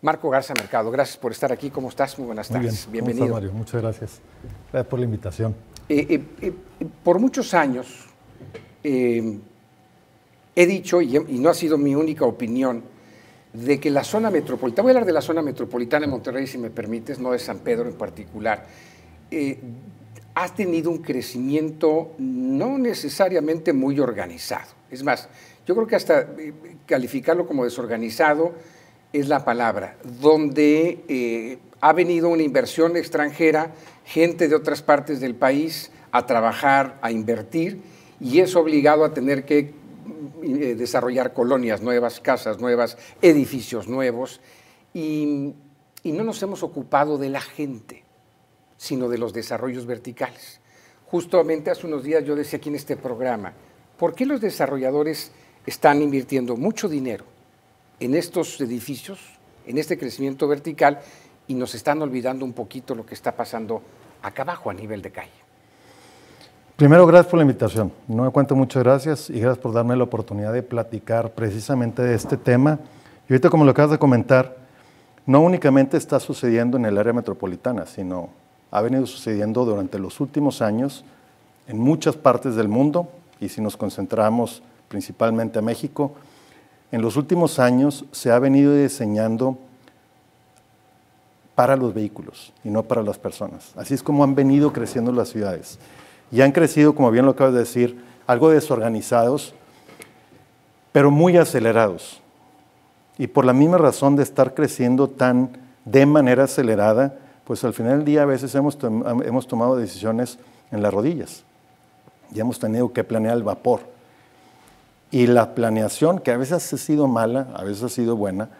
Marco Garza Mercado, gracias por estar aquí. ¿Cómo estás? Muy buenas tardes. Muy bien. Bienvenido. ¿Cómo estás, Mario? Muchas gracias. Gracias por la invitación. Por muchos años he dicho, y no ha sido mi única opinión, de que la zona metropolitana, voy a hablar de la zona metropolitana de Monterrey, si me permites, no de San Pedro en particular, ha tenido un crecimiento no necesariamente muy organizado. Es más, yo creo que hasta calificarlo como desorganizado es la palabra, donde ha venido una inversión extranjera, gente de otras partes del país a trabajar, a invertir, y es obligado a tener que desarrollar colonias nuevas, casas nuevas, edificios nuevos, y no nos hemos ocupado de la gente, sino de los desarrollos verticales. Justamente hace unos días yo decía aquí en este programa, ¿por qué los desarrolladores están invirtiendo mucho dinero en estos edificios, en este crecimiento vertical, y nos están olvidando un poquito lo que está pasando acá abajo a nivel de calle? Primero, gracias por la invitación. No me cuento, muchas gracias y gracias por darme la oportunidad de platicar precisamente de este tema. Y ahorita, como lo acabas de comentar, no únicamente está sucediendo en el área metropolitana, sino ha venido sucediendo durante los últimos años en muchas partes del mundo, y si nos concentramos principalmente a México, en los últimos años se ha venido diseñando para los vehículos y no para las personas. Así es como han venido creciendo las ciudades. Y han crecido, como bien lo acabas de decir, algo desorganizados, pero muy acelerados. Y por la misma razón de estar creciendo de manera acelerada, pues al final del día a veces hemos tomado decisiones en las rodillas. Y hemos tenido que planear el vapor. Y la planeación, que a veces ha sido mala, a veces ha sido buena,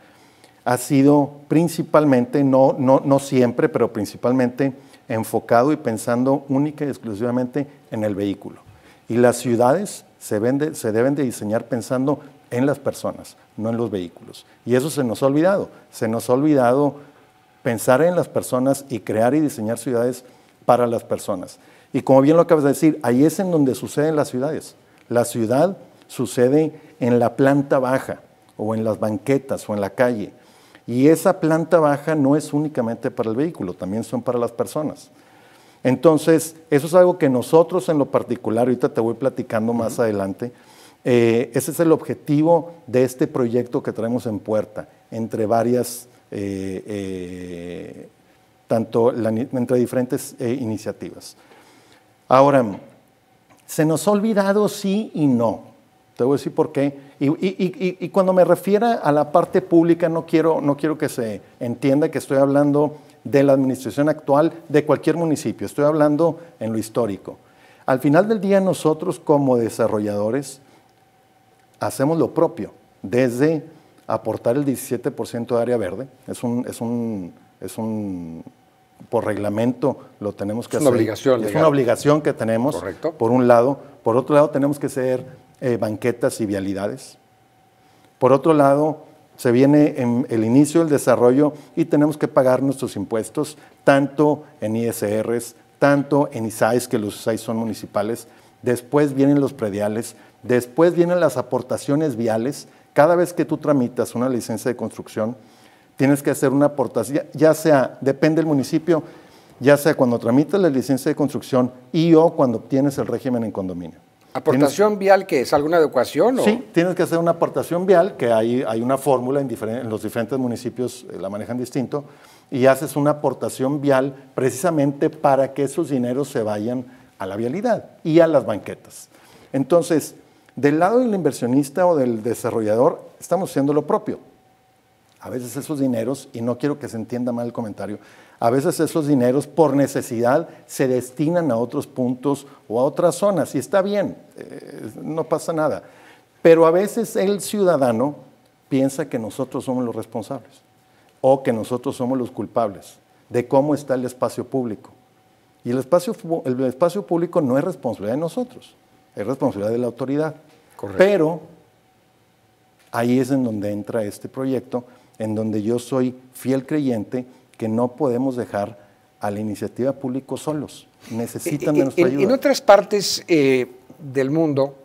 ha sido principalmente, no siempre, pero principalmente enfocado y pensando única y exclusivamente en el vehículo. Y las ciudades se deben de diseñar pensando en las personas, no en los vehículos. Y eso se nos ha olvidado. Se nos ha olvidado pensar en las personas y crear y diseñar ciudades para las personas. Y como bien lo acabas de decir, ahí es en donde suceden las ciudades. La ciudad sucede en la planta baja, o en las banquetas, o en la calle. Y esa planta baja no es únicamente para el vehículo, también son para las personas. Entonces, eso es algo que nosotros en lo particular, ahorita te voy platicando más adelante, ese es el objetivo de este proyecto que traemos en puerta, entre varias, entre diferentes iniciativas. Ahora, se nos ha olvidado sí y no. Te voy a decir por qué. Y cuando me refiero a la parte pública, no quiero que se entienda que estoy hablando de la administración actual de cualquier municipio. Estoy hablando en lo histórico. Al final del día, nosotros como desarrolladores hacemos lo propio, desde aportar el 17% de área verde. Por reglamento lo tenemos que hacer. Es una obligación. Es una obligación que tenemos, correcto, por un lado. Por otro lado, tenemos que hacer banquetas y vialidades. Por otro lado, se viene en el inicio del desarrollo y tenemos que pagar nuestros impuestos, tanto en ISRs, tanto en ISAIs, que los ISAIs son municipales. Después vienen los prediales, después vienen las aportaciones viales. Cada vez que tú tramitas una licencia de construcción, tienes que hacer una aportación, ya sea, depende del municipio, ya sea cuando tramitas la licencia de construcción o cuando obtienes el régimen en condominio. ¿Aportación vial qué es? ¿Alguna adecuación? Sí, tienes que hacer una aportación vial, que hay una fórmula en los diferentes municipios, la manejan distinto, y haces una aportación vial precisamente para que esos dineros se vayan a la vialidad y a las banquetas. Entonces, del lado del inversionista o del desarrollador, estamos haciendo lo propio. A veces esos dineros, y no quiero que se entienda mal el comentario, a veces esos dineros por necesidad se destinan a otros puntos o a otras zonas, y está bien, no pasa nada. Pero a veces el ciudadano piensa que nosotros somos los responsables o que nosotros somos los culpables de cómo está el espacio público. Y el espacio público no es responsabilidad de nosotros, es responsabilidad de la autoridad. Correcto. Pero ahí es en donde entra este proyecto, en donde yo soy fiel creyente que no podemos dejar a la iniciativa pública solos. Necesitan de nuestra ayuda. En otras partes del mundo,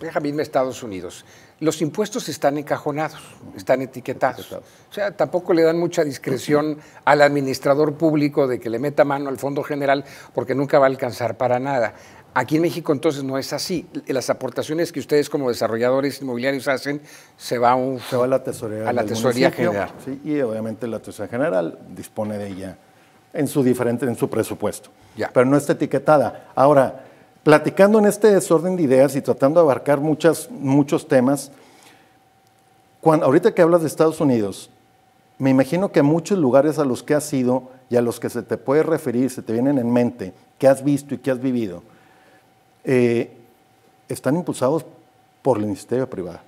déjame irme a Estados Unidos, los impuestos están encajonados, están etiquetados. O sea, tampoco le dan mucha discreción al administrador público de que le meta mano al Fondo General porque nunca va a alcanzar para nada. Aquí en México entonces no es así. Las aportaciones que ustedes como desarrolladores inmobiliarios hacen se va a la tesorería general. Sí, y obviamente la tesorería general dispone de ella en su presupuesto. Ya. Pero no está etiquetada. Ahora, platicando en este desorden de ideas y tratando de abarcar muchos temas, ahorita que hablas de Estados Unidos, me imagino que muchos lugares a los que has ido y a los que se te puede referir, se te vienen en mente, que has visto y que has vivido, están impulsados por la iniciativa privada.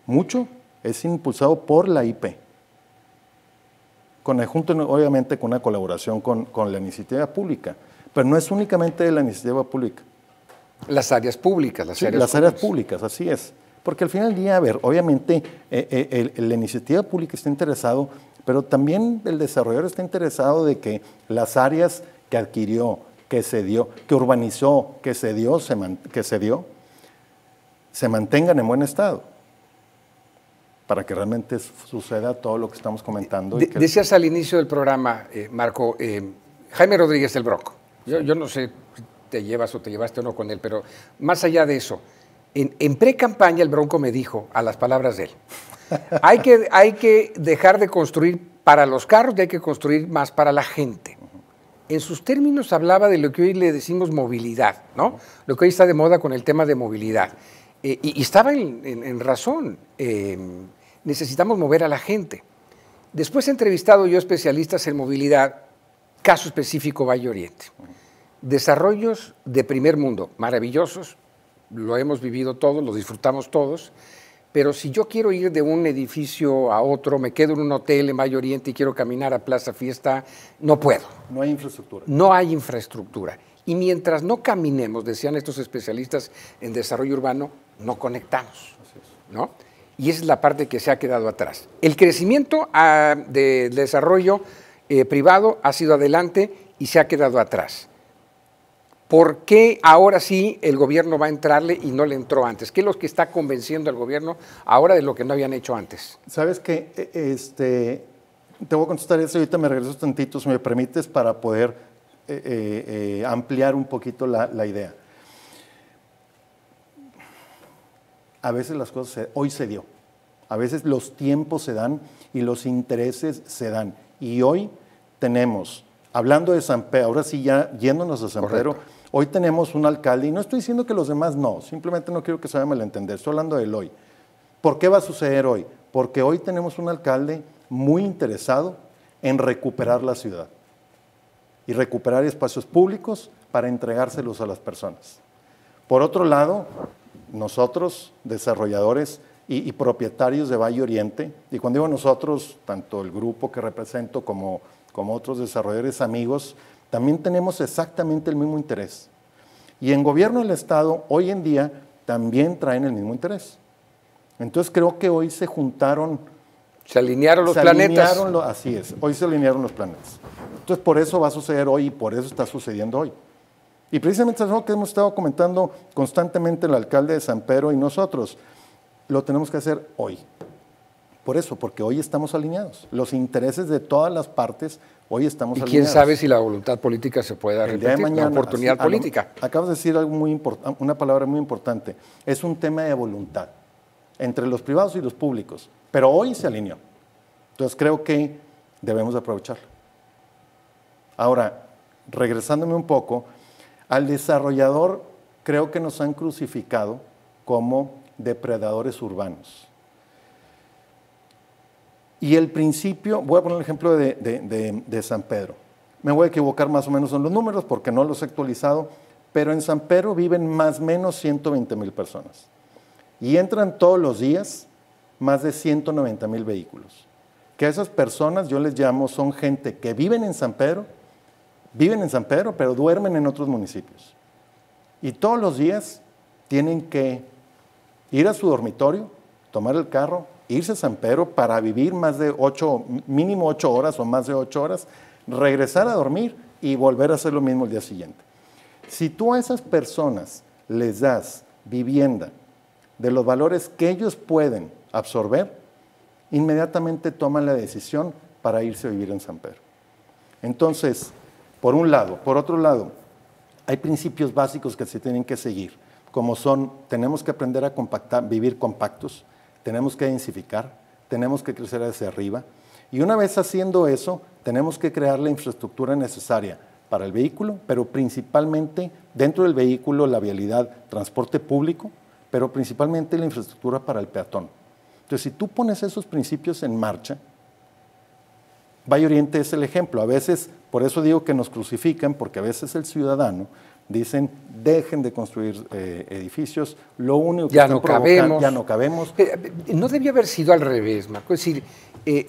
Mucho es impulsado por la IP, obviamente con una colaboración con la iniciativa pública. Pero no es únicamente de la iniciativa pública. Las áreas públicas, las áreas públicas, así es. Porque al final del día, a ver, obviamente la iniciativa pública está interesado, pero también el desarrollador está interesado de que las áreas que adquirió, que cedió, que urbanizó, que cedió, se mantengan en buen estado, para que realmente suceda todo lo que estamos comentando. Decías al inicio del programa, Marco, Jaime Rodríguez el Bronco. Yo no sé si te llevas o te llevaste o no con él, pero más allá de eso, en pre-campaña el Bronco me dijo, a las palabras de él, hay que dejar de construir para los carros y hay que construir más para la gente. En sus términos hablaba de lo que hoy le decimos movilidad, ¿no? Lo que hoy está de moda con el tema de movilidad. Y estaba en razón, necesitamos mover a la gente. Después he entrevistado yo especialistas en movilidad, caso específico Valle Oriente. Desarrollos de primer mundo, maravillosos, lo hemos vivido todos, lo disfrutamos todos, pero si yo quiero ir de un edificio a otro, me quedo en un hotel en Valle Oriente y quiero caminar a Plaza Fiesta, no puedo. No hay infraestructura. No hay infraestructura. Y mientras no caminemos, decían estos especialistas en desarrollo urbano, no conectamos, ¿no? Y esa es la parte que se ha quedado atrás. El crecimiento del desarrollo privado ha sido adelante y se ha quedado atrás. ¿Por qué ahora sí el gobierno va a entrarle y no le entró antes? ¿Qué es lo que está convenciendo al gobierno ahora de lo que no habían hecho antes? Sabes que te voy a contestar eso y ahorita me regreso tantito, si me permites, para poder ampliar un poquito la idea. A veces las cosas, hoy se dio, a veces los tiempos se dan y los intereses se dan. Y hoy tenemos, hablando de San Pedro, ahora sí ya yéndonos a San Pedro, hoy tenemos un alcalde, y no estoy diciendo que los demás no, simplemente no quiero que se vaya a malentender, estoy hablando del hoy. ¿Por qué va a suceder hoy? Porque hoy tenemos un alcalde muy interesado en recuperar la ciudad y recuperar espacios públicos para entregárselos a las personas. Por otro lado, nosotros, desarrolladores y propietarios de Valle Oriente, y cuando digo nosotros, tanto el grupo que represento como otros desarrolladores amigos, también tenemos exactamente el mismo interés. Y en gobierno del Estado, hoy en día, también traen el mismo interés. Entonces creo que hoy se juntaron... Se alinearon los planetas. Así es, hoy se alinearon los planetas. Entonces por eso va a suceder hoy y por eso está sucediendo hoy. Y precisamente es lo que hemos estado comentando constantemente el alcalde de San Pedro y nosotros. Lo tenemos que hacer hoy. Por eso, porque hoy estamos alineados. Los intereses de todas las partes, hoy estamos alineados. Y quién sabe si la voluntad política se puede repetir, el día de mañana, la oportunidad política. Acabas de decir algo una palabra muy importante. Es un tema de voluntad entre los privados y los públicos. Pero hoy se alineó. Entonces creo que debemos aprovecharlo. Ahora, regresándome un poco, al desarrollador creo que nos han crucificado como depredadores urbanos. Y el principio, voy a poner el ejemplo de San Pedro. Me voy a equivocar más o menos en los números porque no los he actualizado, pero en San Pedro viven más o menos 120,000 personas. Y entran todos los días más de 190,000 vehículos. Que a esas personas yo les llamo, son gente que viven en San Pedro, pero duermen en otros municipios. Y todos los días tienen que ir a su dormitorio, tomar el carro, irse a San Pedro para vivir mínimo 8 horas o más de 8 horas, regresar a dormir y volver a hacer lo mismo el día siguiente. Si tú a esas personas les das vivienda, de los valores que ellos pueden absorber, inmediatamente toman la decisión para irse a vivir en San Pedro. Entonces, por un lado. Por otro lado, hay principios básicos que se tienen que seguir, como son, tenemos que aprender a compactar, vivir compactos, tenemos que densificar, tenemos que crecer hacia arriba, y una vez haciendo eso, tenemos que crear la infraestructura necesaria para el vehículo, pero principalmente dentro del vehículo la vialidad, transporte público, pero principalmente la infraestructura para el peatón. Entonces, si tú pones esos principios en marcha, Valle Oriente es el ejemplo. A veces, por eso digo que nos crucifican, porque a veces el ciudadano dicen, dejen de construir edificios, lo único que ya no cabemos. Ya no cabemos. No debía haber sido al revés, Marco. Es decir,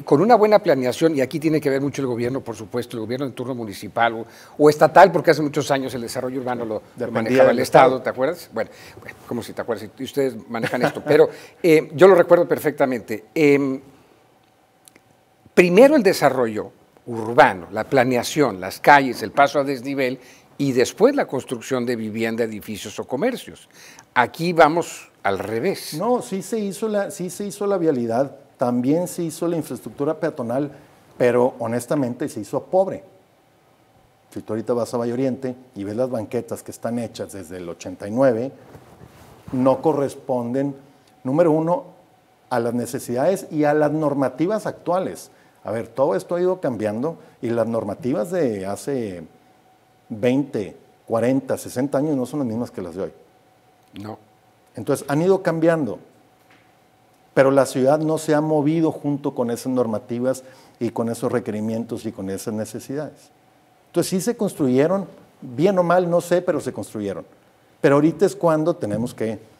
con una buena planeación, y aquí tiene que ver mucho el gobierno, por supuesto, el gobierno en turno municipal o estatal, porque hace muchos años el desarrollo urbano lo manejaba el Estado, ¿te acuerdas? Bueno, como si te acuerdas, y ustedes manejan esto, pero yo lo recuerdo perfectamente. Primero el desarrollo urbano, la planeación, las calles, el paso a desnivel, y después la construcción de vivienda, edificios o comercios. Aquí vamos al revés. No, sí se hizo la vialidad, también se hizo la infraestructura peatonal, pero honestamente se hizo pobre. Si tú ahorita vas a Valle Oriente y ves las banquetas que están hechas desde el 89, no corresponden, número uno, a las necesidades y a las normativas actuales. A ver, todo esto ha ido cambiando y las normativas de hace 20, 40, 60 años no son las mismas que las de hoy. No. Entonces, han ido cambiando, pero la ciudad no se ha movido junto con esas normativas y con esos requerimientos y con esas necesidades. Entonces, sí se construyeron, bien o mal, no sé, pero se construyeron. Pero ahorita es cuando tenemos que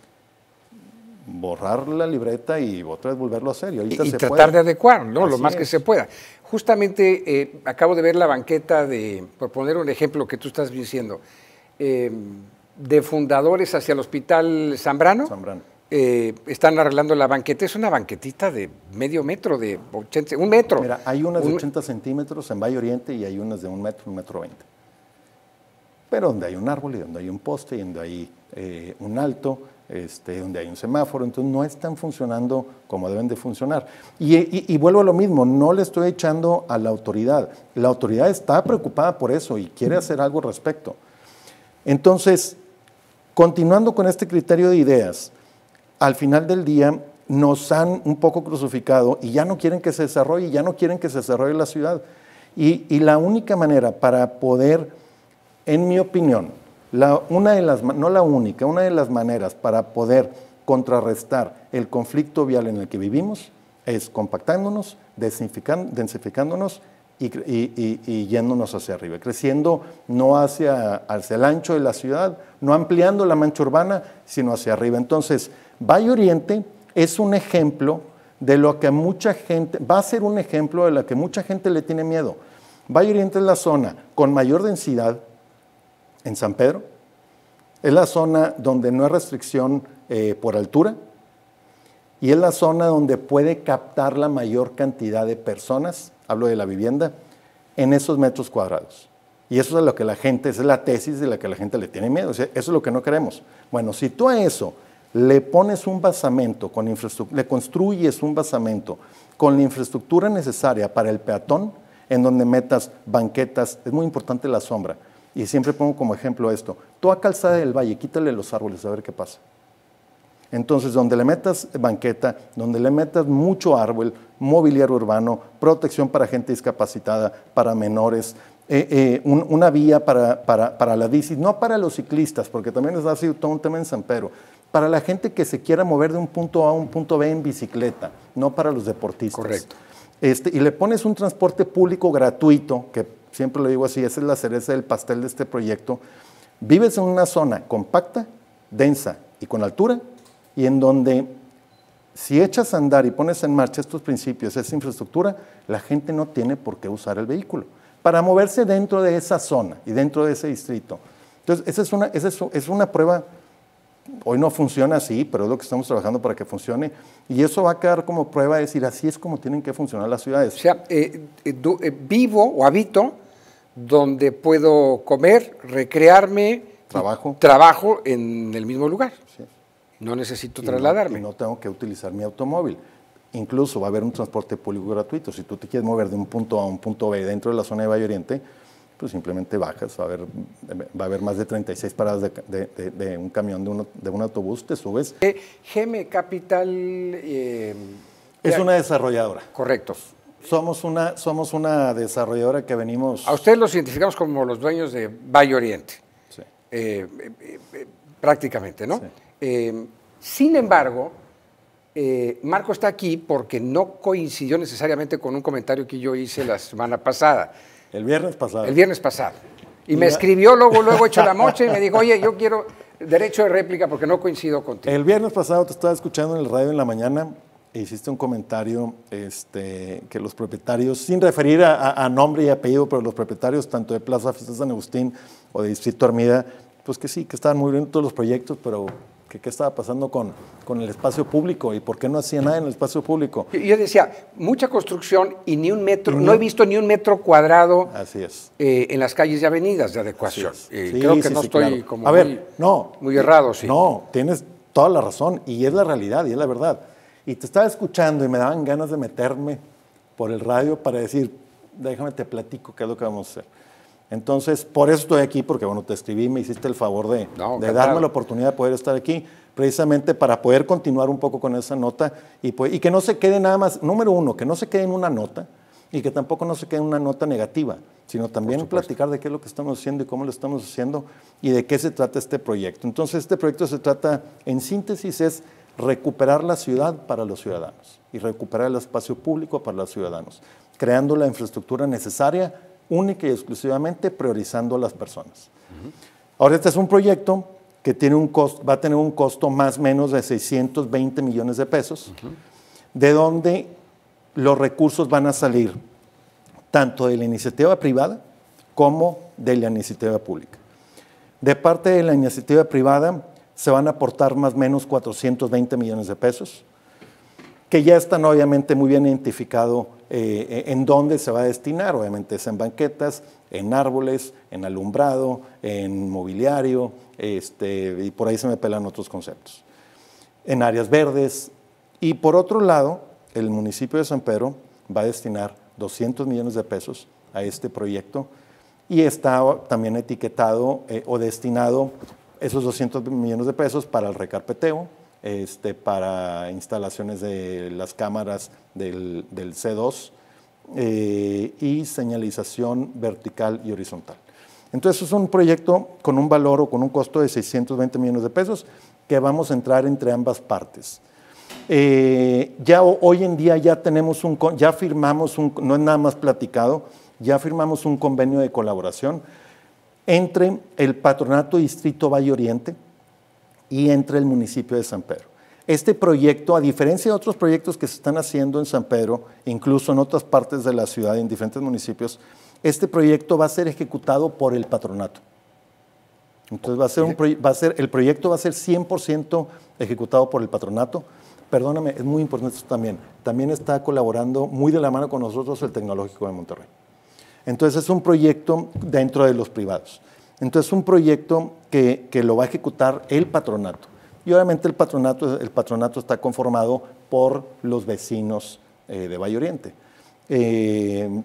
borrar la libreta y otra vez volverlo a hacer. Y tratar de adecuar, ¿no? Lo más es. que se pueda. Justamente acabo de ver la banqueta por poner un ejemplo que tú estás diciendo, de Fundadores hacia el Hospital Zambrano. Están arreglando la banqueta. Es una banquetita de medio metro, de 80, 1 metro. Mira, hay unas de 80 centímetros en Valle Oriente y hay unas de 1 metro, 1,20 metros. Pero donde hay un árbol y donde hay un poste y donde hay un alto, donde hay un semáforo, entonces no están funcionando como deben de funcionar. Y vuelvo a lo mismo, no le estoy echando a la autoridad. La autoridad está preocupada por eso y quiere hacer algo al respecto. Entonces, continuando con este criterio de ideas, al final del día nos han un poco crucificado y ya no quieren que se desarrolle, ya no quieren que se desarrolle la ciudad. Y la única manera para poder, en mi opinión, una de las maneras para poder contrarrestar el conflicto vial en el que vivimos es compactándonos, densificándonos y yéndonos hacia arriba, creciendo no hacia el ancho de la ciudad, no ampliando la mancha urbana, sino hacia arriba. Entonces, Valle Oriente es un ejemplo de lo que mucha gente, va a ser un ejemplo de lo que mucha gente le tiene miedo. Valle Oriente es la zona con mayor densidad en San Pedro, es la zona donde no hay restricción por altura y es la zona donde puede captar la mayor cantidad de personas, hablo de la vivienda, en esos metros cuadrados. Y eso es lo que la gente, esa es la tesis de la que la gente le tiene miedo, o sea, eso es lo que no queremos. Bueno, si tú a eso le pones un basamento, le construyes un basamento con la infraestructura necesaria para el peatón, en donde metas banquetas, es muy importante la sombra. Y siempre pongo como ejemplo esto, toda calzada del valle, quítale los árboles a ver qué pasa. Entonces, donde le metas banqueta, donde le metas mucho árbol, mobiliario urbano, protección para gente discapacitada, para menores, una vía para la bici, no para los ciclistas, porque también ha sido todo un tema en San Pedro, para la gente que se quiera mover de un punto A a un punto B en bicicleta, no para los deportistas. Correcto. Y le pones un transporte público gratuito, que siempre lo digo así, esa es la cereza del pastel de este proyecto. Vives en una zona compacta, densa y con altura, y en donde si echas a andar y pones en marcha estos principios, esa infraestructura, la gente no tiene por qué usar el vehículo para moverse dentro de esa zona y dentro de ese distrito. Entonces, esa es una prueba. Hoy no funciona así, pero es lo que estamos trabajando para que funcione. Y eso va a quedar como prueba de decir, así es como tienen que funcionar las ciudades. O sea, vivo o habito donde puedo comer, recrearme, trabajo en el mismo lugar. Sí. No necesito trasladarme. Y no tengo que utilizar mi automóvil. Incluso va a haber un transporte público gratuito. Si tú te quieres mover de un punto A a un punto B dentro de la zona de Valle Oriente, pues simplemente bajas. Va a haber más de 36 paradas de un camión, de un autobús, te subes. GM Capital... es una desarrolladora. Correcto. Somos una desarrolladora que venimos... A ustedes los identificamos como los dueños de Valle Oriente. Sí. Prácticamente, ¿no? Sí. Sin embargo, Marco está aquí porque no coincidió necesariamente con un comentario que yo hice la semana pasada. El viernes pasado. El viernes pasado. Y me escribió luego hecho la mocha y me dijo, oye, yo quiero derecho de réplica porque no coincido contigo. El viernes pasado te estaba escuchando en el radio en la mañana e hiciste un comentario que los propietarios, sin referir a nombre y apellido, pero los propietarios tanto de Plaza Fiesta San Agustín o de Distrito Armida, pues que sí, que estaban muy bien todos los proyectos, pero que qué estaba pasando con el espacio público y por qué no hacía nada en el espacio público. Yo decía, mucha construcción y ni un metro, no he visto ni un metro cuadrado. Así es. En las calles y avenidas de adecuación. Sí, creo que no estoy claro. como muy errado, sí. No, tienes toda la razón y es la realidad y es la verdad. Y te estaba escuchando y me daban ganas de meterme por el radio para decir, déjame te platico qué es lo que vamos a hacer. Entonces, por eso estoy aquí, porque bueno, te escribí, me hiciste el favor de darme la oportunidad de poder estar aquí, precisamente para poder continuar un poco con esa nota y que no se quede nada más, número uno, que no se quede en una nota y que tampoco no se quede en una nota negativa, sino también platicar de qué es lo que estamos haciendo y cómo lo estamos haciendo y de qué se trata este proyecto. Entonces, este proyecto se trata, en síntesis, es recuperar la ciudad para los ciudadanos y recuperar el espacio público para los ciudadanos, creando la infraestructura necesaria, única y exclusivamente priorizando a las personas. Ahora, este es un proyecto que va a tener un costo más o menos de 620 millones de pesos, de donde los recursos van a salir tanto de la iniciativa privada como de la iniciativa pública. De parte de la iniciativa privada se van a aportar más o menos 420 millones de pesos, que ya están obviamente muy bien identificado en dónde se va a destinar, obviamente es en banquetas, en árboles, en alumbrado, en mobiliario, y por ahí se me pelan otros conceptos. En áreas verdes, y por otro lado, el municipio de San Pedro va a destinar 200 millones de pesos a este proyecto y está también etiquetado o destinado esos 200 millones de pesos para el recarpeteo, para instalaciones de las cámaras del C2 y señalización vertical y horizontal. Entonces es un proyecto con un valor o con un costo de 620 millones de pesos que vamos a entrar entre ambas partes. Ya hoy en día ya firmamos no es nada más platicado, ya firmamos un convenio de colaboración entre el Patronato Distrito Valle Oriente y entre el municipio de San Pedro. Este proyecto, a diferencia de otros proyectos que se están haciendo en San Pedro, incluso en otras partes de la ciudad, en diferentes municipios, este proyecto va a ser ejecutado por el patronato. Entonces el proyecto va a ser 100% ejecutado por el patronato. Perdóname, es muy importante esto también. También está colaborando muy de la mano con nosotros el Tecnológico de Monterrey. Entonces es un proyecto dentro de los privados. Entonces es un proyecto que lo va a ejecutar el patronato. Y obviamente el patronato está conformado por los vecinos de Valle Oriente.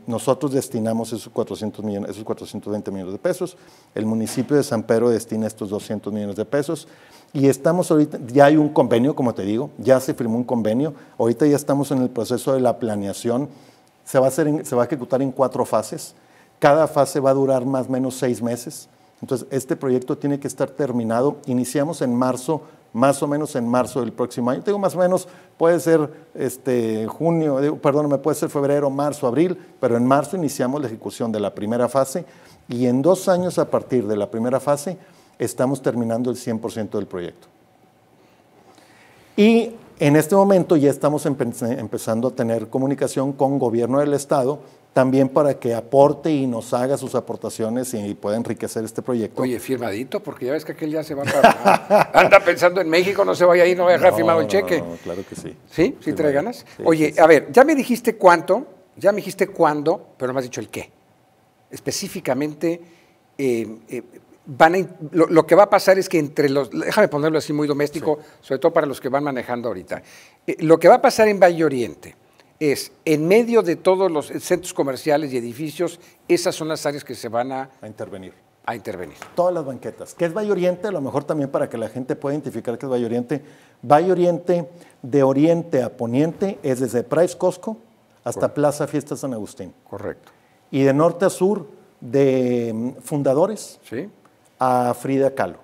Nosotros destinamos esos 420 millones de pesos, el municipio de San Pedro destina estos 200 millones de pesos y estamos ahorita, ya hay un convenio, como te digo, ya se firmó un convenio, ahorita ya estamos en el proceso de la planeación, se va a ejecutar en 4 fases, cada fase va a durar más o menos 6 meses, entonces este proyecto tiene que estar terminado, iniciamos en marzo, más o menos en marzo del próximo año. Te digo más o menos, puede ser puede ser febrero, marzo, abril, pero en marzo iniciamos la ejecución de la primera fase y en 2 años a partir de la primera fase estamos terminando el 100% del proyecto. Y en este momento ya estamos empezando a tener comunicación con gobierno del estado, también para que aporte y nos haga sus aportaciones y pueda enriquecer este proyecto. Oye, firmadito, porque ya ves que aquel ya se va para... anda pensando en México, no se vaya a ir, no va a dejar firmado el cheque. No, claro que sí. ¿Sí? ¿Sí trae ganas? Sí, Oye, sí. A ver, ya me dijiste cuánto, ya me dijiste cuándo, pero no me has dicho el qué. Específicamente, lo que va a pasar es que déjame ponerlo así muy doméstico, sí, sobre todo para los que van manejando ahorita, lo que va a pasar en Valle Oriente es, en medio de todos los centros comerciales y edificios, esas son las áreas que se van a intervenir. Todas las banquetas. ¿Qué es Valle Oriente? A lo mejor también para que la gente pueda identificar qué es Valle Oriente. Valle Oriente, de oriente a poniente, es desde Price Costco hasta correcto, Plaza Fiesta San Agustín. Correcto. Y de norte a sur, de Fundadores, ¿sí?, a Frida Kahlo.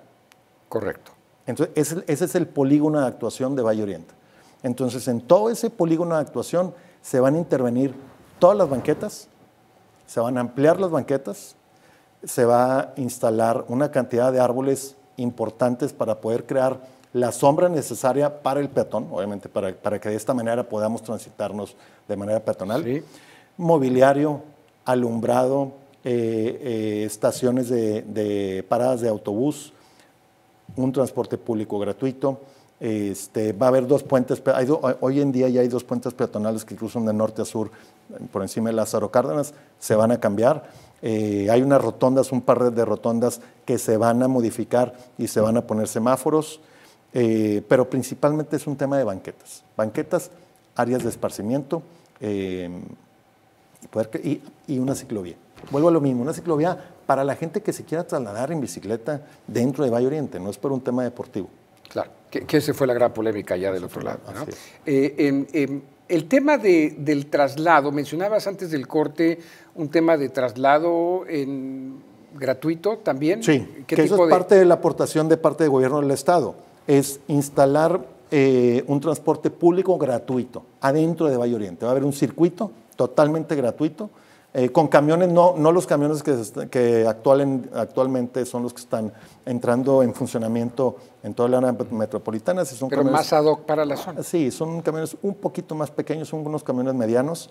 Correcto. Entonces, ese es el polígono de actuación de Valle Oriente. Entonces, en todo ese polígono de actuación se van a intervenir todas las banquetas, se van a ampliar las banquetas, se va a instalar una cantidad de árboles importantes para poder crear la sombra necesaria para el peatón, obviamente para que de esta manera podamos transitarnos de manera peatonal. Sí. Mobiliario, alumbrado, estaciones de paradas de autobús, un transporte público gratuito. Va a haber 2 puentes, hoy en día ya hay 2 puentes peatonales que cruzan de norte a sur por encima de Lázaro Cárdenas, se van a cambiar. Hay unas rotondas, un par de rotondas que se van a modificar y se van a poner semáforos, pero principalmente es un tema de banquetas. Banquetas, áreas de esparcimiento y una ciclovía. Vuelvo a lo mismo, una ciclovía para la gente que se quiera trasladar en bicicleta dentro de Valle Oriente, no es por un tema deportivo. Claro, que esa fue la gran polémica allá del otro lado, ¿no? El tema del traslado, mencionabas antes del corte un tema de traslado gratuito también. Sí, que eso es parte de la aportación de parte del gobierno del Estado, es instalar un transporte público gratuito adentro de Valle Oriente. Va a haber un circuito totalmente gratuito, con camiones, no los camiones que actualmente son los que están entrando en funcionamiento en toda la área metropolitana. Si son pero camiones, más ad hoc para la zona. Sí, son camiones un poquito más pequeños, son unos camiones medianos,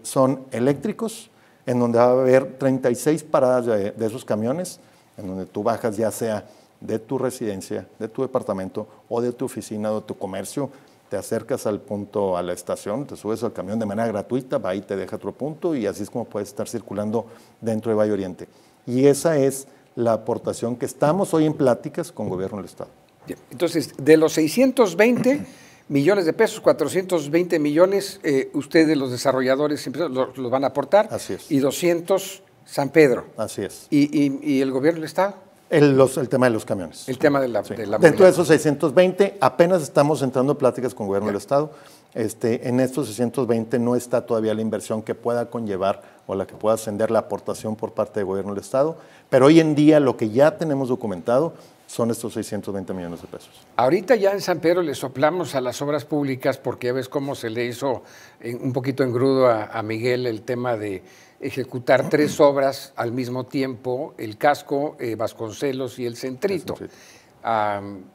son eléctricos, en donde va a haber 36 paradas de esos camiones, en donde tú bajas ya sea de tu residencia, de tu departamento o de tu oficina o de tu comercio, te acercas al punto, a la estación, te subes al camión de manera gratuita, va y te deja otro punto y así es como puedes estar circulando dentro de Valle Oriente. Y esa es la aportación que estamos hoy en pláticas con Gobierno del Estado. Bien. Entonces, de los 620 millones de pesos, 420 millones, ustedes los desarrolladores los van a aportar. Así es. Y 200 San Pedro. Así es. ¿Y el Gobierno del Estado? El tema de los camiones. El tema de la Dentro de esos 620, apenas estamos entrando en pláticas con el Gobierno del Estado. En estos 620 no está todavía la inversión que pueda conllevar o la que pueda ascender la aportación por parte del Gobierno del Estado, pero hoy en día lo que ya tenemos documentado son estos 620 millones de pesos. Ahorita ya en San Pedro le soplamos a las obras públicas porque ya ves cómo se le hizo un poquito engrudo a Miguel el tema de ejecutar 3 obras al mismo tiempo, el Casco, Vasconcelos y el Centrito.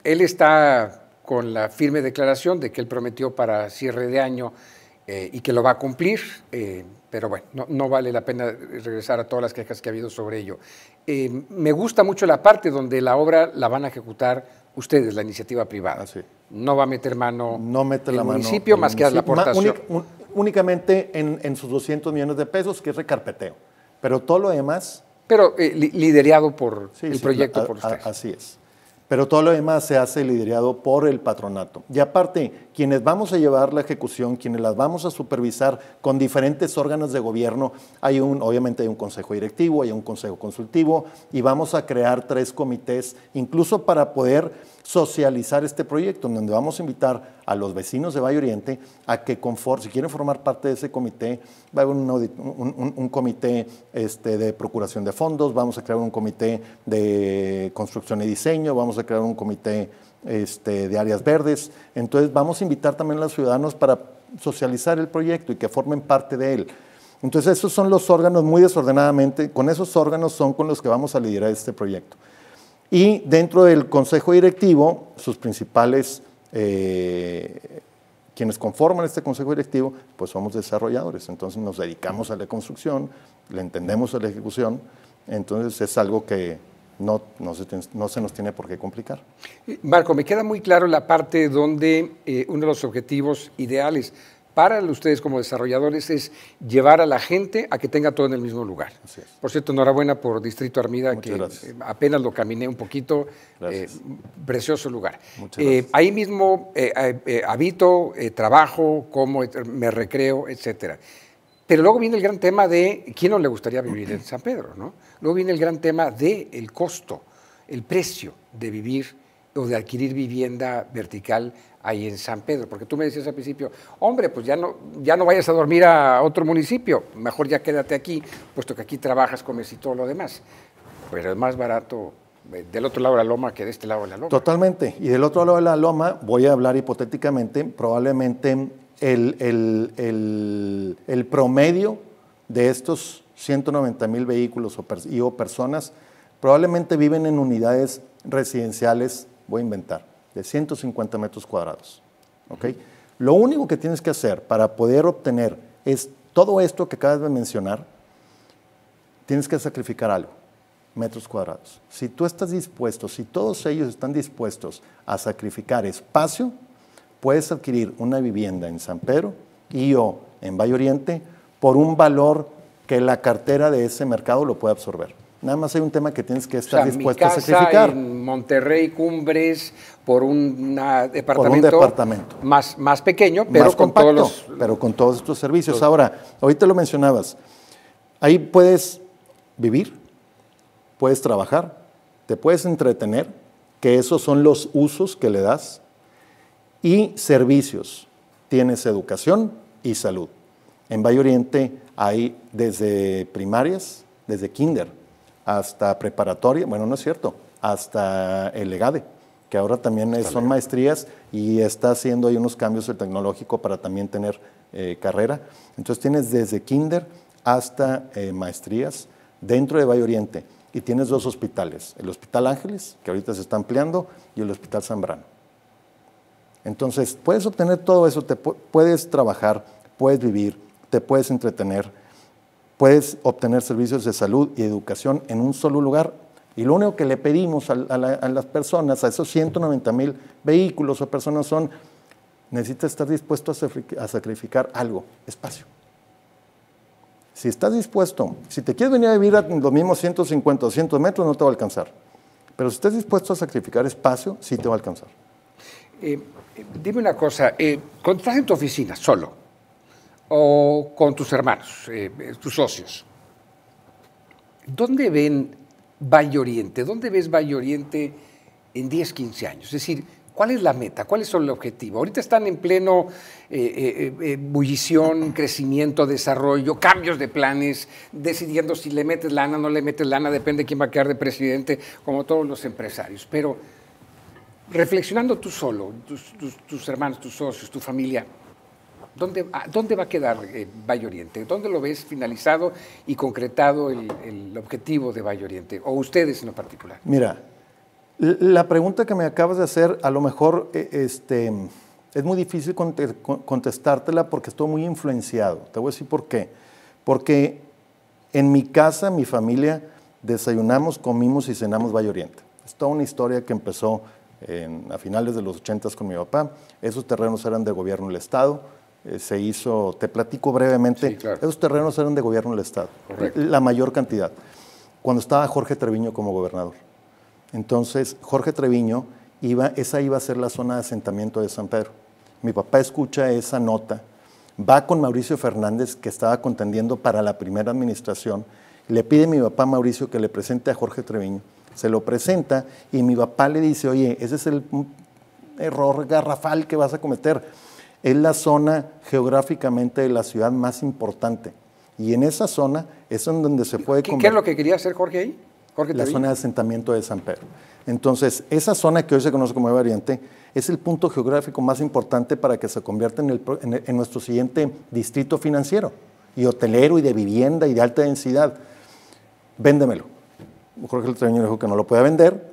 Él está con la firme declaración de que él prometió para cierre de año y que lo va a cumplir, pero bueno, no vale la pena regresar a todas las quejas que ha habido sobre ello. Me gusta mucho la parte donde la obra la van a ejecutar ustedes, la iniciativa privada. Así. No va a meter mano el municipio más que a la aportación. Únicamente en sus 200 millones de pesos, que es recarpeteo. Pero todo lo demás... Pero liderado por el proyecto por ustedes. Así es. Pero todo lo demás se hace liderado por el patronato. Y aparte, quienes vamos a llevar la ejecución, quienes las vamos a supervisar con diferentes órganos de gobierno, obviamente hay un consejo directivo, hay un consejo consultivo y vamos a crear 3 comités, incluso para poder socializar este proyecto, en donde vamos a invitar a los vecinos de Valle Oriente a que, si quieren formar parte de ese comité, va a haber un comité de procuración de fondos, vamos a crear un comité de construcción y diseño, vamos a crear un comité de áreas verdes. Entonces vamos a invitar también a los ciudadanos para socializar el proyecto y que formen parte de él. Entonces esos son los órganos muy desordenadamente, con esos órganos son con los que vamos a liderar este proyecto. Y dentro del consejo directivo, sus principales, quienes conforman este consejo directivo, pues somos desarrolladores, entonces nos dedicamos a la construcción, le entendemos a la ejecución, entonces es algo que no se nos tiene por qué complicar. Marco, me queda muy claro la parte donde uno de los objetivos ideales para ustedes como desarrolladores es llevar a la gente a que tenga todo en el mismo lugar. Así es. Por cierto, enhorabuena por Distrito Armida, Muchas gracias. apenas lo caminé un poquito, Gracias. precioso lugar. Muchas gracias. Ahí mismo habito, trabajo, como, me recreo, etcétera. Pero luego viene el gran tema de quién no le gustaría vivir en San Pedro, ¿no? Luego viene el gran tema del costo, el precio de vivir o de adquirir vivienda vertical ahí en San Pedro, porque tú me decías al principio, hombre, pues ya no vayas a dormir a otro municipio, mejor ya quédate aquí, puesto que aquí trabajas, comes y todo lo demás. Pero es más barato del otro lado de la loma que de este lado de la loma. Totalmente. Y del otro lado de la loma, voy a hablar hipotéticamente, probablemente el promedio de estos 190,000 vehículos o personas probablemente viven en unidades residenciales, voy a inventar, de 150 metros cuadrados. ¿Okay? Lo único que tienes que hacer para poder obtener es todo esto que acabas de mencionar, tienes que sacrificar algo, metros cuadrados. Si tú estás dispuesto, si todos ellos están dispuestos a sacrificar espacio, puedes adquirir una vivienda en San Pedro y o en Valle Oriente por un valor que la cartera de ese mercado lo puede absorber. Nada más hay un tema que tienes que estar dispuesto a sacrificar. En Monterrey, Cumbres, por un departamento, más pequeño, pero más compacto, pero con todos estos servicios. Ahora, ahorita lo mencionabas, ahí puedes vivir, puedes trabajar, te puedes entretener, que esos son los usos que le das, y servicios. Tienes educación y salud. En Valle Oriente hay desde primarias, desde kinder, hasta preparatoria, bueno, no es cierto, hasta el EGADE, que ahora también son maestrías y está haciendo ahí unos cambios el tecnológico para también tener carrera. Entonces tienes desde kinder hasta maestrías dentro de Valle Oriente y tienes 2 hospitales, el Hospital Ángeles, que ahorita se está ampliando, y el Hospital Zambrano. Entonces, puedes obtener todo eso, puedes trabajar, puedes vivir, te puedes entretener, puedes obtener servicios de salud y educación en un solo lugar. Y lo único que le pedimos a las personas, a esos 190,000 vehículos o personas son, necesitas estar dispuesto a sacrificar algo, espacio. Si estás dispuesto, si te quieres venir a vivir a los mismos 150 o 200 metros, no te va a alcanzar. Pero si estás dispuesto a sacrificar espacio, sí te va a alcanzar. Dime una cosa, cuando estás en tu oficina solo o con tus hermanos, tus socios, ¿dónde ven Valle Oriente? ¿Dónde ves Valle Oriente en 10, 15 años? Es decir, ¿cuál es la meta? ¿Cuál es el objetivo? Ahorita están en pleno ebullición, crecimiento, desarrollo, cambios de planes, decidiendo si le metes lana o no le metes lana, depende de quién va a quedar de presidente, como todos los empresarios. Pero reflexionando tú solo, tus hermanos, tus socios, tu familia, ¿dónde va a quedar Valle Oriente? ¿Dónde lo ves finalizado y concretado el objetivo de Valle Oriente? O ustedes en lo particular. Mira, la pregunta que me acabas de hacer, a lo mejor es muy difícil contestártela porque estoy muy influenciado. Te voy a decir por qué. Porque en mi casa, mi familia, desayunamos, comimos y cenamos Valle Oriente. Es toda una historia que empezó a finales de los 80s con mi papá. Esos terrenos eran de gobierno del Estado. Se hizo, te platico brevemente, sí, claro. Esos terrenos eran de gobierno del Estado. Correcto. La mayor cantidad. Cuando estaba Jorge Treviño como gobernador. Entonces, Jorge Treviño, esa iba a ser la zona de asentamiento de San Pedro. Mi papá escucha esa nota, va con Mauricio Fernández, que estaba contendiendo para la primera administración, le pide a mi papá Mauricio que le presente a Jorge Treviño. Se lo presenta y mi papá le dice, oye, ese es el error garrafal que vas a cometer. Es la zona geográficamente de la ciudad más importante. Y en esa zona es en donde se puede... ¿Qué es lo que quería hacer Jorge ahí? La zona de asentamiento de San Pedro. Entonces, esa zona que hoy se conoce como Valle Oriente es el punto geográfico más importante para que se convierta en nuestro siguiente distrito financiero, y hotelero, y de vivienda, y de alta densidad. Véndemelo. Jorge Treviño dijo que no lo podía vender,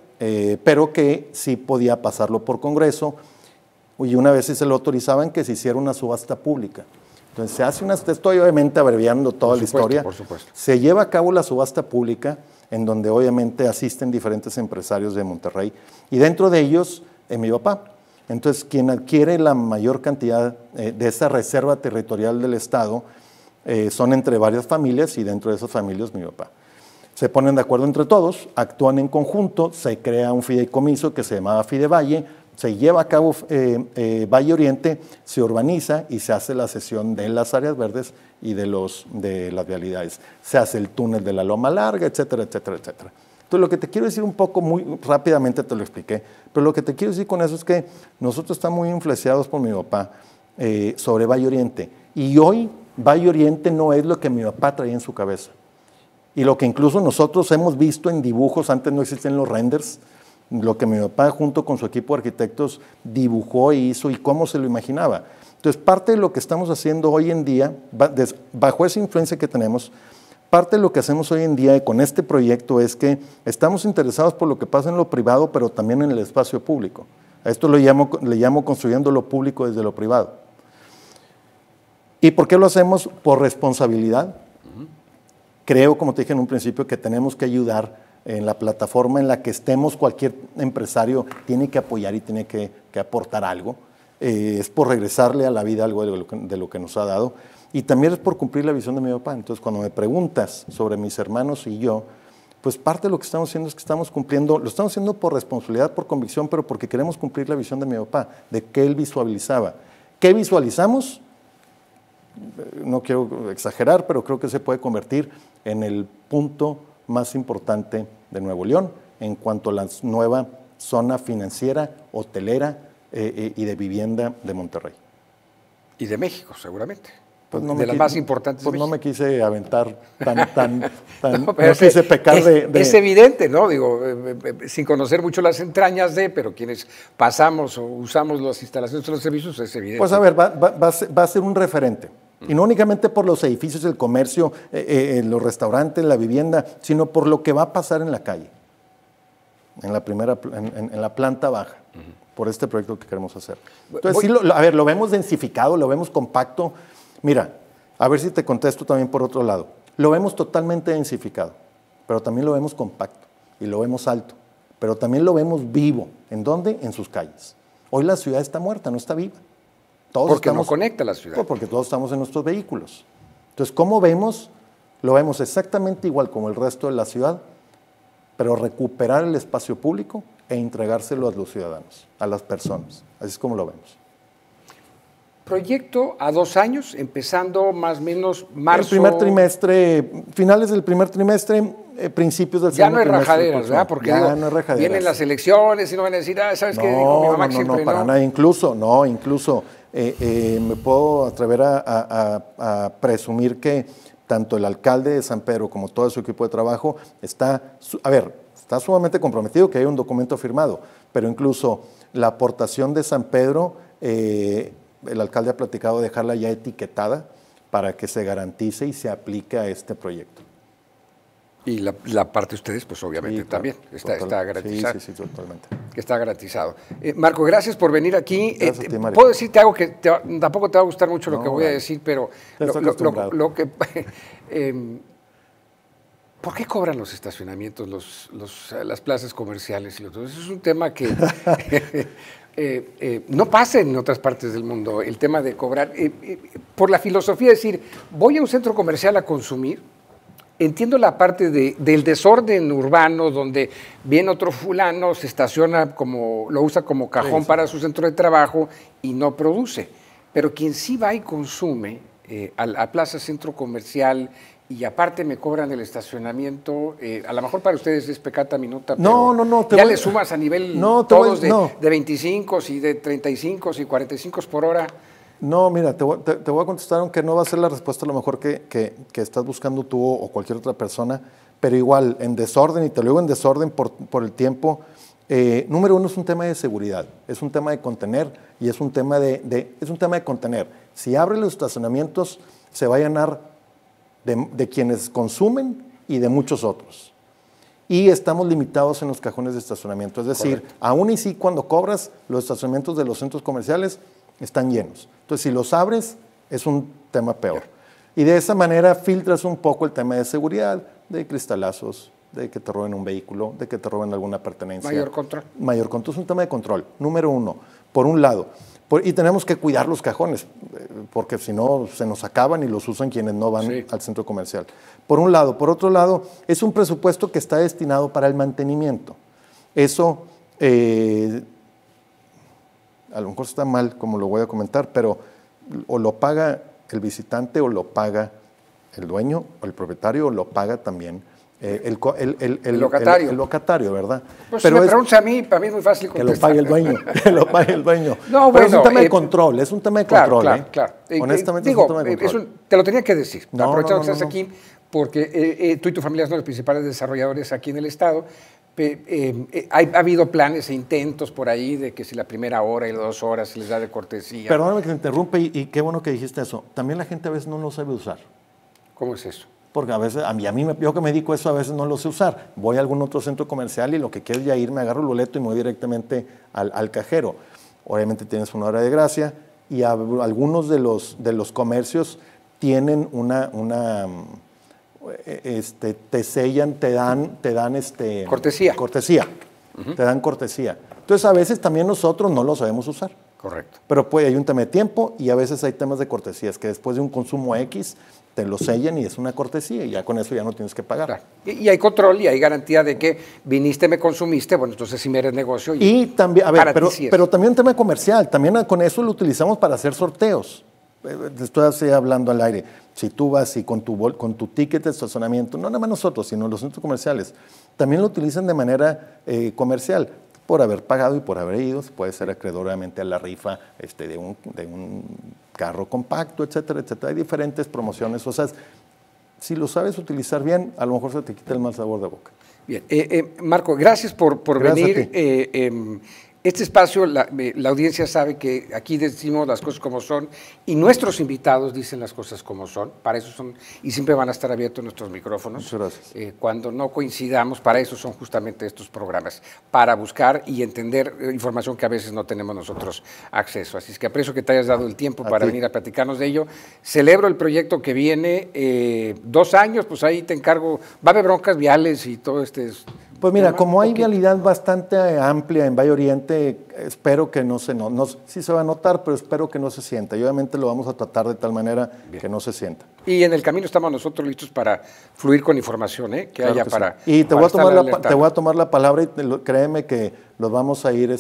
pero que sí podía pasarlo por Congreso, y una vez sí se lo autorizaban que se hiciera una subasta pública. Entonces se hace estoy obviamente abreviando toda la historia, por supuesto. Se lleva a cabo la subasta pública, en donde obviamente asisten diferentes empresarios de Monterrey, y dentro de ellos mi papá. Entonces, quien adquiere la mayor cantidad de esa reserva territorial del Estado son entre varias familias y dentro de esas familias mi papá. Se ponen de acuerdo entre todos, actúan en conjunto, se crea un fideicomiso que se llamaba Fidevalle, se lleva a cabo Valle Oriente, se urbaniza y se hace la cesión de las áreas verdes y de las vialidades. Se hace el túnel de la Loma Larga, etcétera, etcétera, etcétera. Entonces, lo que te quiero decir un poco, muy rápidamente te lo expliqué, pero lo que te quiero decir con eso es que nosotros estamos muy influenciados por mi papá sobre Valle Oriente. Y hoy Valle Oriente no es lo que mi papá traía en su cabeza. Y lo que incluso nosotros hemos visto en dibujos, antes no existían los renders, lo que mi papá junto con su equipo de arquitectos dibujó e hizo y cómo se lo imaginaba. Entonces, parte de lo que estamos haciendo hoy en día, bajo esa influencia que tenemos, parte de lo que hacemos hoy en día con este proyecto es que estamos interesados por lo que pasa en lo privado, pero también en el espacio público. A esto le llamo construyendo lo público desde lo privado. ¿Y por qué lo hacemos? Por responsabilidad. Creo, como te dije en un principio, que tenemos que ayudar en la plataforma en la que estemos. Cualquier empresario tiene que apoyar y tiene que aportar algo. Es por regresarle a la vida algo de lo que nos ha dado. Y también es por cumplir la visión de mi papá. Entonces, cuando me preguntas sobre mis hermanos y yo, pues parte de lo que estamos haciendo es que estamos cumpliendo, lo estamos haciendo por responsabilidad, por convicción, pero porque queremos cumplir la visión de mi papá, de que él visualizaba. ¿Qué visualizamos? No quiero exagerar, pero creo que se puede convertir en el punto más importante de Nuevo León en cuanto a la nueva zona financiera, hotelera y de vivienda de Monterrey. Y de México, seguramente. Pues de las más importantes. Pues no me quise aventar tan no quise pecar es evidente, ¿no? Digo, sin conocer mucho las entrañas pero quienes pasamos o usamos las instalaciones de los servicios, es evidente. Pues a ver, va a ser un referente. Y no únicamente por los edificios, el comercio, los restaurantes, la vivienda, sino por lo que va a pasar en la calle, en la planta baja, por este proyecto que queremos hacer. Entonces, lo vemos densificado, lo vemos compacto. Mira, a ver si te contesto también por otro lado. Lo vemos totalmente densificado, pero también lo vemos compacto y lo vemos alto, pero también lo vemos vivo. ¿En dónde? En sus calles. Hoy la ciudad está muerta, no está viva. Porque no conecta la ciudad. Porque todos estamos en nuestros vehículos. Entonces, ¿cómo vemos? Lo vemos exactamente igual como el resto de la ciudad, pero recuperar el espacio público e entregárselo a los ciudadanos, a las personas. Así es como lo vemos. Proyecto a 2 años, empezando más o menos marzo. El primer trimestre, finales del primer trimestre, principios del segundo trimestre. Ya no hay rajaderas, ¿verdad? Porque ya no hay rajaderas. Vienen las elecciones y no van a decir, ¿sabes qué? Dijo mi mamá que siempre no, para nada. Incluso me puedo atrever a presumir que tanto el alcalde de San Pedro como todo su equipo de trabajo está sumamente comprometido, que hay un documento firmado, pero incluso la aportación de San Pedro, el alcalde ha platicado de dejarla ya etiquetada para que se garantice y se aplique a este proyecto. Y la parte de ustedes, pues obviamente sí, también está garantizada. Sí, totalmente. Está garantizado. Marco, gracias por venir aquí. Gracias a ti, Mario. Puedo decirte algo que tampoco te va a gustar mucho lo que voy a decir, pero lo que... ¿Por qué cobran los estacionamientos, las plazas comerciales? Eso es un tema que no pasa en otras partes del mundo, el tema de cobrar. Por la filosofía de decir, voy a un centro comercial a consumir. Entiendo la parte del desorden urbano, donde viene otro fulano, se estaciona, lo usa como cajón para su centro de trabajo y no produce. Pero quien sí va y consume a plaza, centro comercial, y aparte me cobran el estacionamiento, a lo mejor para ustedes es pecata minuta, pero ya le sumas a nivel todos de 25 y de 35 y 45 por hora. No, mira, te voy a contestar, aunque no va a ser la respuesta a lo mejor que estás buscando tú o cualquier otra persona, pero igual, en desorden, y te lo digo en desorden por el tiempo. Número uno, es un tema de seguridad, es un tema de contener y es un tema de contener. Si abren los estacionamientos, se va a llenar de quienes consumen y de muchos otros. Y estamos limitados en los cajones de estacionamiento, es decir, correcto, aún y sí cuando cobras, los estacionamientos de los centros comerciales están llenos. Entonces, si los abres, es un tema peor. Y de esa manera filtras un poco el tema de seguridad, de cristalazos, de que te roben un vehículo, de que te roben alguna pertenencia. Mayor control. Mayor control, es un tema de control. Número uno. por un lado. Y tenemos que cuidar los cajones, porque si no se nos acaban y los usan quienes no van al centro comercial. Por un lado. Por otro lado, es un presupuesto que está destinado para el mantenimiento. Eso, a lo mejor está mal como lo voy a comentar, pero o lo paga el visitante o lo paga el dueño o el propietario o lo paga también el locatario. El locatario, ¿verdad? Pues pero si me preguntas a mí, para mí es muy fácil contestar. Que lo pague el dueño, que lo pague el dueño. No, pero es un tema de control, es un tema de control. Claro. Honestamente digo, es un tema de control. Te lo tenía que decir, aprovechando que estás aquí, porque tú y tu familia son los principales desarrolladores aquí en el Estado. Ha habido planes e intentos por ahí de que si la primera hora y las 2 horas se les da de cortesía. Perdóname que te interrumpa y qué bueno que dijiste eso. También la gente a veces no lo sabe usar. ¿Cómo es eso? Porque a veces, yo que me dedico a eso, a veces no lo sé usar. Voy a algún otro centro comercial y lo que quiero es ya ir, me agarro el boleto y me voy directamente al cajero. Obviamente tienes una hora de gracia y algunos de los comercios tienen te sellan, te dan cortesía. Te dan cortesía. Entonces a veces también nosotros no lo sabemos usar. Correcto. Pero hay un tema de tiempo y a veces hay temas de cortesías que después de un consumo X te lo sellan y es una cortesía y ya con eso ya no tienes que pagar. Claro. Y hay control y hay garantía de que viniste, me consumiste, bueno, entonces si me eres negocio. Y también, pero también un tema comercial, también con eso lo utilizamos para hacer sorteos. Estoy así hablando al aire. Si tú vas y con tu ticket de estacionamiento, no nada más nosotros, sino los centros comerciales, también lo utilizan de manera comercial, por haber pagado y por haber ido, puede ser acreedor obviamente a la rifa de un carro compacto, etcétera, etcétera. Hay diferentes promociones, o sea, si lo sabes utilizar bien, a lo mejor se te quita el mal sabor de boca. Bien, Marco, gracias por venir. Este espacio, la audiencia sabe que aquí decimos las cosas como son y nuestros invitados dicen las cosas como son. Para eso son, y siempre van a estar abiertos nuestros micrófonos. Muchas gracias. Cuando no coincidamos, para eso son justamente estos programas, para buscar y entender información que a veces no tenemos nosotros acceso. Así es que aprecio que te hayas dado el tiempo para venir a platicarnos de ello. Celebro el proyecto que viene, 2 años, pues ahí te encargo, va a haber broncas viales y todo Pues mira, como hay vialidad bastante amplia en Valle Oriente, espero que sí se va a notar, pero espero que no se sienta. Y obviamente lo vamos a tratar de tal manera que no se sienta. Y en el camino estamos nosotros listos para fluir con información, que claro haya que para... Sí. Y te voy a tomar la palabra y créeme que los vamos a ir,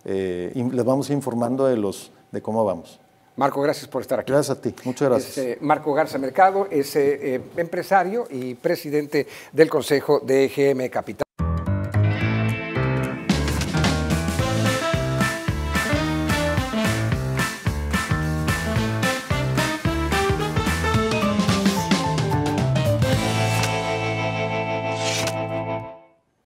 les vamos informando de cómo vamos. Marco, gracias por estar aquí. Gracias a ti, muchas gracias. Marco Garza Mercado es empresario y presidente del Consejo de EGM Capital.